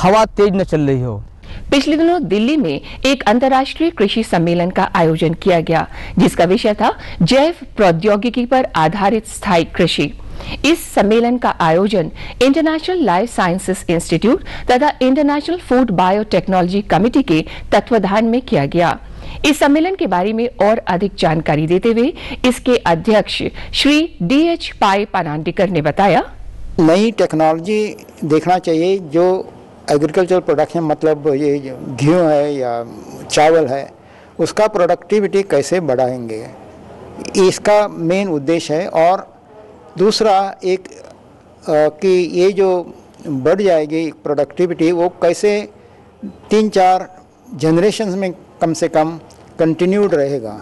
हवा तेज न चल रही हो। पिछले दिनों दिल्ली में एक अंतर्राष्ट्रीय कृषि सम्मेलन का आयोजन किया गया, जिसका विषय था जैव प्रौद्योगिकी पर आधारित स्थायी कृषि। इस सम्मेलन का आयोजन इंटरनेशनल लाइफ साइंसेज इंस्टीट्यूट तथा इंटरनेशनल फूड बायोटेक्नोलॉजी कमेटी के तत्वाधान में किया गया। इस सम्मेलन के बारे में और अधिक जानकारी देते हुए इसके अध्यक्ष श्री DH पाई पानांडिकर ने बताया, नई टेक्नोलॉजी देखना चाहिए जो एग्रीकल्चर प्रोडक्शन, मतलब ये गेहूँ है या चावल है, उसका प्रोडक्टिविटी कैसे बढ़ाएंगे, इसका मेन उद्देश्य है। और दूसरा एक कि ये जो बढ़ जाएगी प्रोडक्टिविटी, वो कैसे 3-4 जनरेशन्स में कम से कम कंटिन्यूड रहेगा,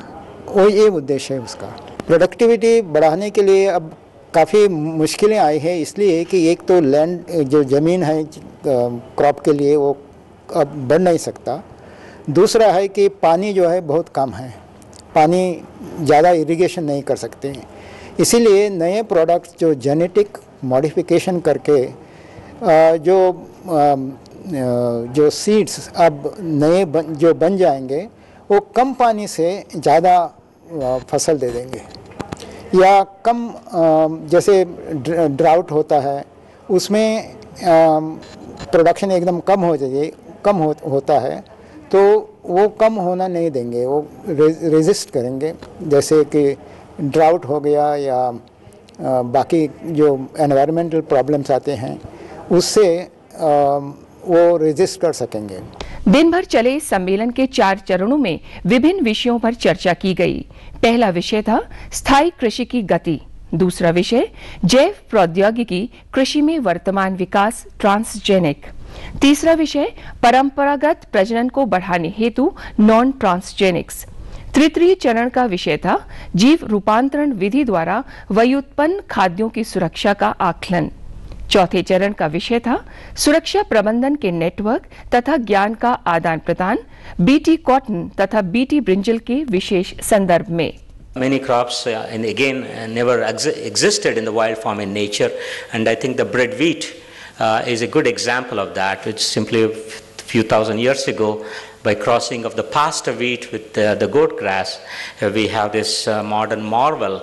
वो ये उद्देश्य है उसका। प्रोडक्टिविटी बढ़ाने के लिए अब काफ़ी मुश्किलें आई हैं, इसलिए कि एक तो लैंड जो ज़मीन है क्रॉप के लिए वो अब बढ़ नहीं सकता। दूसरा है कि पानी जो है बहुत कम है, पानी ज़्यादा इरिगेशन नहीं कर सकते हैं। इसीलिए नए प्रोडक्ट्स जो जेनेटिक मॉडिफिकेशन करके जो सीड्स अब नए जो बन जाएंगे, वो कम पानी से ज़्यादा फसल दे देंगे, या कम जैसे ड्राउट होता है उसमें प्रोडक्शन एकदम कम होता है, तो वो कम होना नहीं देंगे, वो रेजिस्ट करेंगे। जैसे कि ड्राउट हो गया या बाकी जो एनवायरमेंटल प्रॉब्लम्स आते हैं, उससे वो रेजिस्ट कर सकेंगे। दिन भर चले इस सम्मेलन के 4 चरणों में विभिन्न विषयों पर चर्चा की गई। पहला विषय था स्थायी कृषि की गति, दूसरा विषय जैव प्रौद्योगिकी कृषि में वर्तमान विकास ट्रांसजेनिक, तीसरा विषय परंपरागत प्रजनन को बढ़ाने हेतु नॉन ट्रांसजेनिक्स, तृतीय चरण का विषय था जीव रूपांतरण विधि द्वारा व्युत्पन्न खाद्यों की सुरक्षा का आकलन, चौथे चरण का विषय था सुरक्षा प्रबंधन के नेटवर्क तथा ज्ञान का आदान प्रदान, बीटी कॉटन तथा बीटी ब्रिंजल के विशेष संदर्भ में। Many crops and again never existed in the wild form in nature, and I think the bread wheat is a good example of that, which simply a few thousand years ago, by crossing of the pasture wheat with the goat grass, we have this modern marvel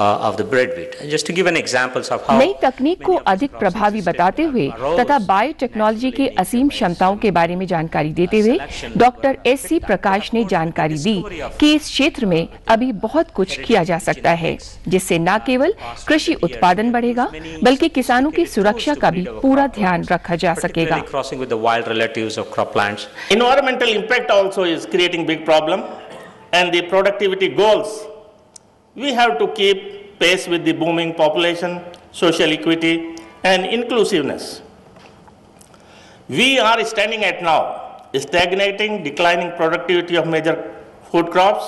of the bread wheat. And just to give an examples of how नई तकनीक को अधिक प्रभावी बताते हुए तथा biotechnology के असीम क्षमताओं के बारे में जानकारी देते हुए डॉक्टर SC प्रकाश ने जानकारी दी कि इस क्षेत्र में अभी बहुत कुछ किया जा सकता है, जिससे न केवल कृषि उत्पादन बढ़ेगा बल्कि किसानों की सुरक्षा का भी पूरा ध्यान रखा जा सकेगा। Environmental impact also is creating big problem, and the productivity goals, we have to keep pace with the booming population, social equity and inclusiveness. We are standing at now stagnating, declining productivity of major food crops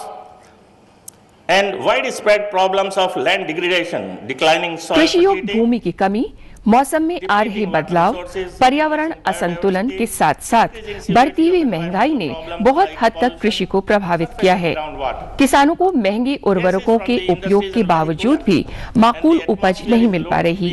and widespread problems of land degradation, declining soil कृषि योग्य fertility, भूमि की कमी, मौसम में आ रहे बदलाव, पर्यावरण असंतुलन के साथ साथ बढ़ती हुई महंगाई ने बहुत हद तक कृषि को प्रभावित किया है। किसानों को महंगे उर्वरकों के उपयोग के बावजूद भी माकूल उपज नहीं मिल पा रही,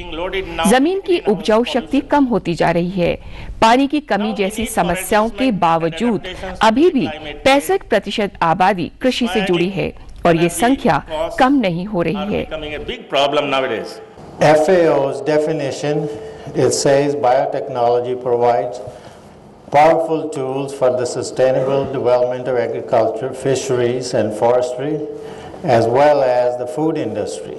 जमीन की उपजाऊ शक्ति कम होती जा रही है, पानी की कमी जैसी समस्याओं के बावजूद अभी भी 65% आबादी कृषि से जुड़ी है और ये संख्या कम नहीं हो रही है। FAO's definition, it says biotechnology provides powerful tools for the sustainable development of agriculture, fisheries and forestry, as well as the food industry.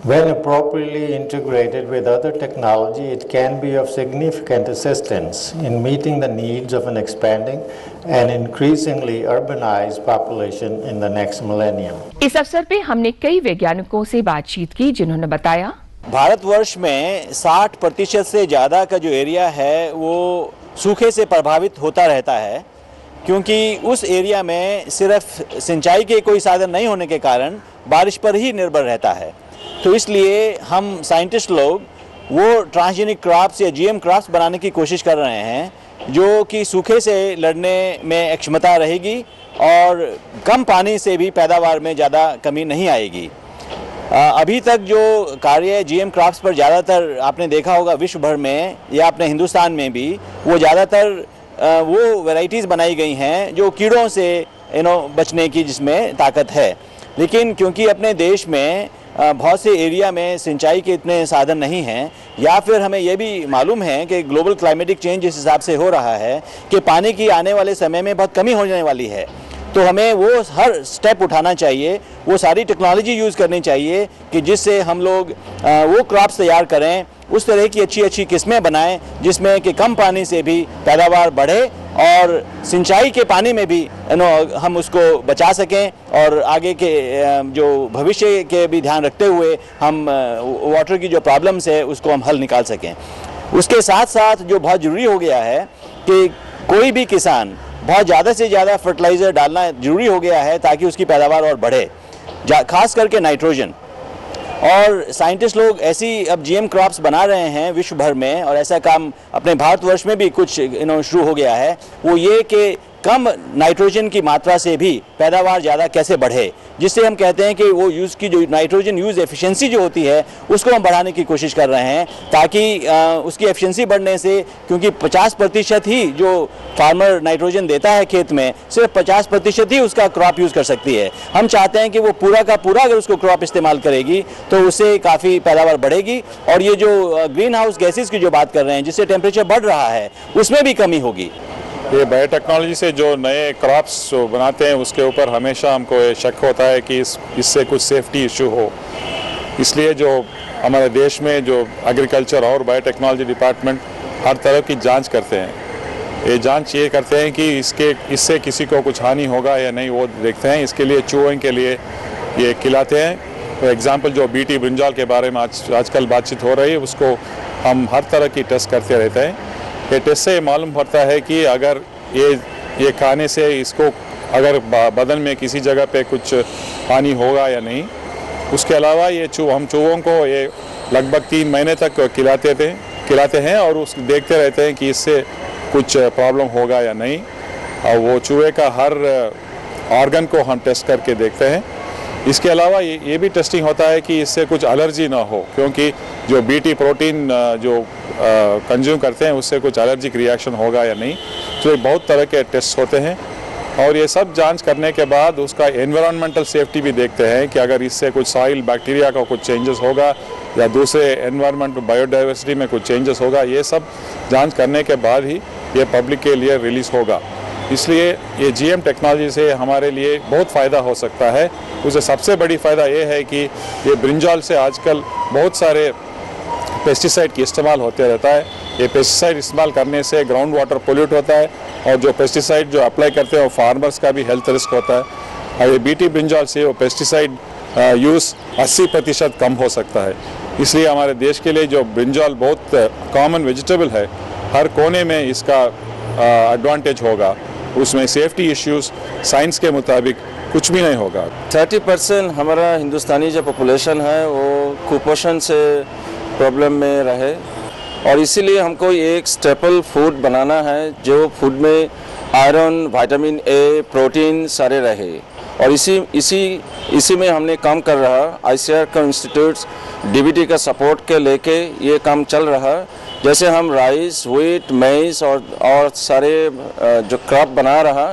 When appropriately integrated with other technology, it can be of significant assistance in meeting the needs of an expanding and increasingly urbanized population in the next millennium. इस अवसर पे हमने कई वैज्ञानिकों से बातचीत की, जिन्होंने बताया भारतवर्ष में 60% से ज़्यादा का जो एरिया है वो सूखे से प्रभावित होता रहता है, क्योंकि उस एरिया में सिर्फ सिंचाई के कोई साधन नहीं होने के कारण बारिश पर ही निर्भर रहता है। तो इसलिए हम साइंटिस्ट लोग वो ट्रांसजेनिक क्रॉप्स या GM क्रॉप्स बनाने की कोशिश कर रहे हैं जो कि सूखे से लड़ने में क्षमता रहेगी और कम पानी से भी पैदावार में ज़्यादा कमी नहीं आएगी। अभी तक जो कार्य जीएम क्रॉप्स पर ज़्यादातर आपने देखा होगा विश्व भर में या अपने हिंदुस्तान में भी, वो ज़्यादातर वो वैरायटीज़ बनाई गई हैं जो कीड़ों से बचने की जिसमें ताकत है। लेकिन क्योंकि अपने देश में बहुत से एरिया में सिंचाई के इतने साधन नहीं हैं, या फिर हमें यह भी मालूम है कि ग्लोबल क्लाइमेटिक चेंज जिस हिसाब से हो रहा है कि पानी की आने वाले समय में बहुत कमी होने वाली है, तो हमें वो हर स्टेप उठाना चाहिए, वो सारी टेक्नोलॉजी यूज़ करनी चाहिए कि जिससे हम लोग वो क्रॉप्स तैयार करें, उस तरह की अच्छी अच्छी किस्में बनाएं जिसमें कि कम पानी से भी पैदावार बढ़े और सिंचाई के पानी में भी हम उसको बचा सकें, और आगे के जो भविष्य के भी ध्यान रखते हुए हम वाटर की जो प्रॉब्लम्स है उसको हम हल निकाल सकें। उसके साथ साथ जो बहुत ज़रूरी हो गया है कि कोई भी किसान बहुत ज़्यादा से ज़्यादा फर्टिलाइज़र डालना ज़रूरी हो गया है ताकि उसकी पैदावार और बढ़े, खास करके नाइट्रोजन। और साइंटिस्ट लोग ऐसी अब जीएम क्रॉप्स बना रहे हैं विश्व भर में, और ऐसा काम अपने भारतवर्ष में भी कुछ शुरू हो गया है। वो ये कि कम नाइट्रोजन की मात्रा से भी पैदावार ज़्यादा कैसे बढ़े, जिससे हम कहते हैं कि वो यूज़ की जो नाइट्रोजन यूज़ एफिशिएंसी जो होती है उसको हम बढ़ाने की कोशिश कर रहे हैं, ताकि उसकी एफिशिएंसी बढ़ने से, क्योंकि 50% ही जो फार्मर नाइट्रोजन देता है खेत में, सिर्फ 50% ही उसका क्रॉप यूज़ कर सकती है। हम चाहते हैं कि वो पूरा का पूरा अगर उसको क्रॉप इस्तेमाल करेगी तो उससे काफ़ी पैदावार बढ़ेगी, और ये जो ग्रीन हाउस गैसेज की जो बात कर रहे हैं जिससे टेम्परेचर बढ़ रहा है उसमें भी कमी होगी। ये बायोटेक्नोलॉजी से जो नए क्रॉप्स जो बनाते हैं उसके ऊपर हमेशा हमको ये शक होता है कि इससे कुछ सेफ्टी इशू हो, इसलिए जो हमारे देश में जो एग्रीकल्चर और बायोटेक्नोलॉजी डिपार्टमेंट हर तरह की जांच करते हैं। ये जांच ये करते हैं कि इससे किसी को कुछ हानि होगा या नहीं, वो देखते हैं। इसके लिए चूहों के लिए ये खिलाते हैं। फॉर एग्जांपल जो बीटी ब्रिंजाल के बारे में आजकल बातचीत हो रही है, उसको हम हर तरह की टेस्ट करते रहते हैं। ये टेस्ट से मालूम पड़ता है कि अगर ये खाने से इसको अगर बदन में किसी जगह पे कुछ हानि होगा या नहीं। उसके अलावा ये हम चूहों को ये लगभग 3 महीने तक खिलाते हैं और उस देखते रहते हैं कि इससे कुछ प्रॉब्लम होगा या नहीं, और वो चूहे का हर ऑर्गन को हम टेस्ट करके देखते हैं। इसके अलावा ये भी टेस्टिंग होता है कि इससे कुछ एलर्जी ना हो, क्योंकि जो बीटी प्रोटीन जो कंज्यूम करते हैं उससे कुछ एलर्जिक रिएक्शन होगा या नहीं। तो ये बहुत तरह के टेस्ट होते हैं, और ये सब जांच करने के बाद उसका एनवायरमेंटल सेफ्टी भी देखते हैं कि अगर इससे कुछ सॉइल बैक्टीरिया का कुछ चेंजेस होगा या दूसरे एनवायरमेंट बायोडाइवर्सिटी में कुछ चेंजेस होगा। ये सब जांच करने के बाद ही ये पब्लिक के लिए रिलीज़ होगा। इसलिए ये जीएम टेक्नोलॉजी से हमारे लिए बहुत फ़ायदा हो सकता है। उसे सबसे बड़ी फ़ायदा ये है कि ये ब्रिंजाल से आजकल बहुत सारे पेस्टिसाइड की इस्तेमाल होते रहता है। ये पेस्टिसाइड इस्तेमाल करने से ग्राउंड वाटर पोल्यूट होता है, और जो पेस्टिसाइड जो अप्लाई करते हैं वो फार्मर्स का भी हेल्थ रिस्क होता है। और ये बीटी ब्रिंजाल से वो पेस्टिसाइड यूज़ 80% कम हो सकता है। इसलिए हमारे देश के लिए जो ब्रिंजाल बहुत कॉमन वेजिटेबल है, हर कोने में इसका एडवांटेज होगा। उसमें सेफ्टी इश्यूज साइंस के मुताबिक कुछ भी नहीं होगा। 30% हमारा हिंदुस्तानी जो पॉपुलेशन है वो कुपोषण से प्रॉब्लम में रहे, और इसीलिए हमको एक स्टेपल फूड बनाना है जो फूड में आयरन, विटामिन ए, प्रोटीन सारे रहे। और इसी में हमने काम कर रहा। आईसीआर का इंस्टीट्यूट डीबीटी का सपोर्ट के लेके ये काम चल रहा। जैसे हम राइस, व्हीट, मेज और सारे जो क्रॉप बना रहा,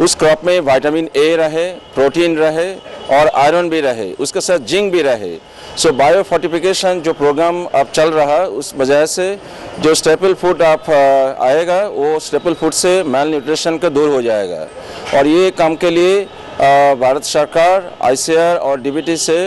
उस क्रॉप में विटामिन ए रहे, प्रोटीन रहे और आयरन भी रहे, उसके साथ जिंक भी रहे। सो बायो फोर्टिफिकेशन जो प्रोग्राम अब चल रहा, उस वजह से जो स्टेपल फूड आप आएगा वो स्टेपल फूड से माल न्यूट्रिशन का दूर हो जाएगा। और ये काम के लिए भारत सरकार, आईसीआर और डीबीटी से